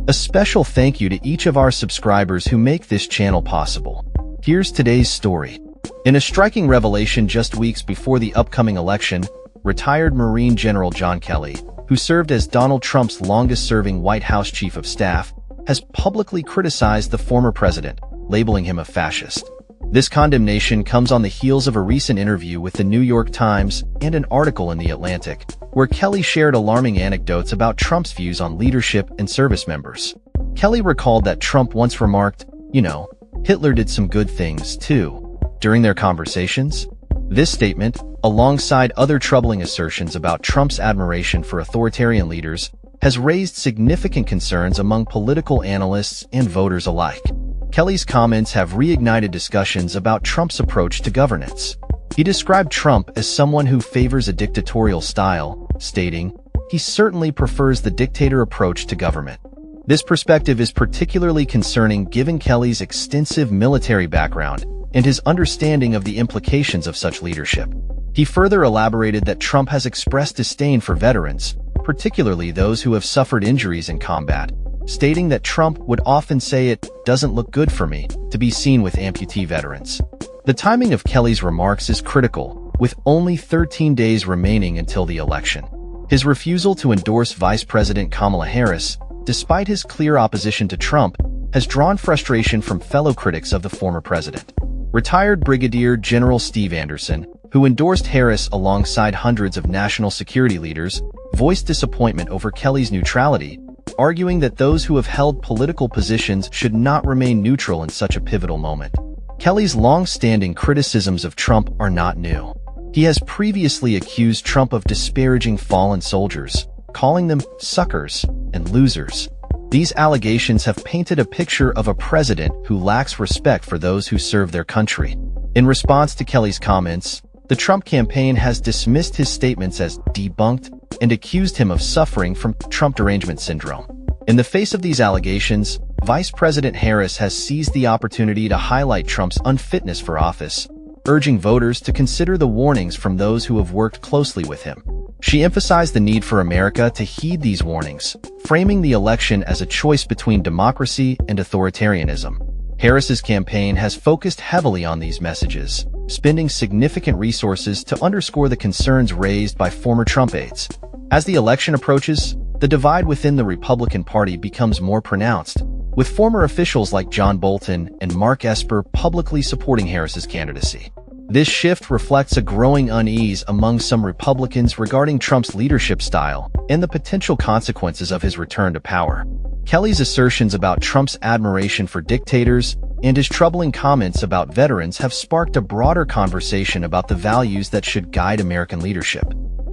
A special thank you to each of our subscribers who make this channel possible. Here's today's story. In a striking revelation just weeks before the upcoming election, retired Marine General John Kelly, who served as Donald Trump's longest-serving White House chief of staff, has publicly criticized the former president, labeling him a fascist. This condemnation comes on the heels of a recent interview with the New York Times and an article in The Atlantic, where Kelly shared alarming anecdotes about Trump's views on leadership and service members. Kelly recalled that Trump once remarked, Hitler did some good things, too, during their conversations. This statement, alongside other troubling assertions about Trump's admiration for authoritarian leaders, has raised significant concerns among political analysts and voters alike. Kelly's comments have reignited discussions about Trump's approach to governance. He described Trump as someone who favors a dictatorial style, stating, "He certainly prefers the dictator approach to government." This perspective is particularly concerning given Kelly's extensive military background and his understanding of the implications of such leadership. He further elaborated that Trump has expressed disdain for veterans, particularly those who have suffered injuries in combat, stating that Trump would often say it doesn't look good for me to be seen with amputee veterans. The timing of Kelly's remarks is critical, with only 13 days remaining until the election. His refusal to endorse Vice President Kamala Harris, despite his clear opposition to Trump, has drawn frustration from fellow critics of the former president. Retired Brigadier General Steve Anderson, who endorsed Harris alongside hundreds of national security leaders, voiced disappointment over Kelly's neutrality, arguing that those who have held political positions should not remain neutral in such a pivotal moment. Kelly's long-standing criticisms of Trump are not new. He has previously accused Trump of disparaging fallen soldiers, calling them suckers and losers. These allegations have painted a picture of a president who lacks respect for those who serve their country. In response to Kelly's comments, the Trump campaign has dismissed his statements as debunked and accused him of suffering from Trump derangement syndrome. In the face of these allegations, Vice President Harris has seized the opportunity to highlight Trump's unfitness for office, urging voters to consider the warnings from those who have worked closely with him. She emphasized the need for America to heed these warnings, framing the election as a choice between democracy and authoritarianism. Harris's campaign has focused heavily on these messages, spending significant resources to underscore the concerns raised by former Trump aides. As the election approaches, the divide within the Republican Party becomes more pronounced, with former officials like John Bolton and Mark Esper publicly supporting Harris's candidacy. This shift reflects a growing unease among some Republicans regarding Trump's leadership style and the potential consequences of his return to power. Kelly's assertions about Trump's admiration for dictators and his troubling comments about veterans have sparked a broader conversation about the values that should guide American leadership.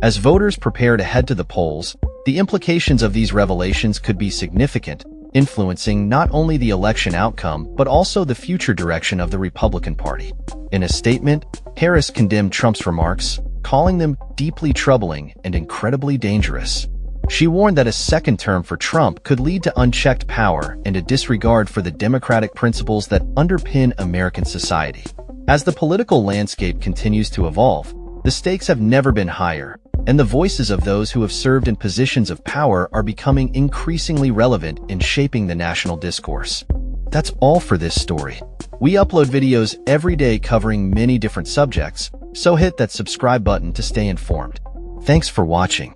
As voters prepare to head to the polls, the implications of these revelations could be significant, influencing not only the election outcome but also the future direction of the Republican Party. In a statement, Harris condemned Trump's remarks, calling them deeply troubling and incredibly dangerous. She warned that a second term for Trump could lead to unchecked power and a disregard for the democratic principles that underpin American society. As the political landscape continues to evolve, the stakes have never been higher, and the voices of those who have served in positions of power are becoming increasingly relevant in shaping the national discourse. That's all for this story. We upload videos every day covering many different subjects, so hit that subscribe button to stay informed. Thanks for watching.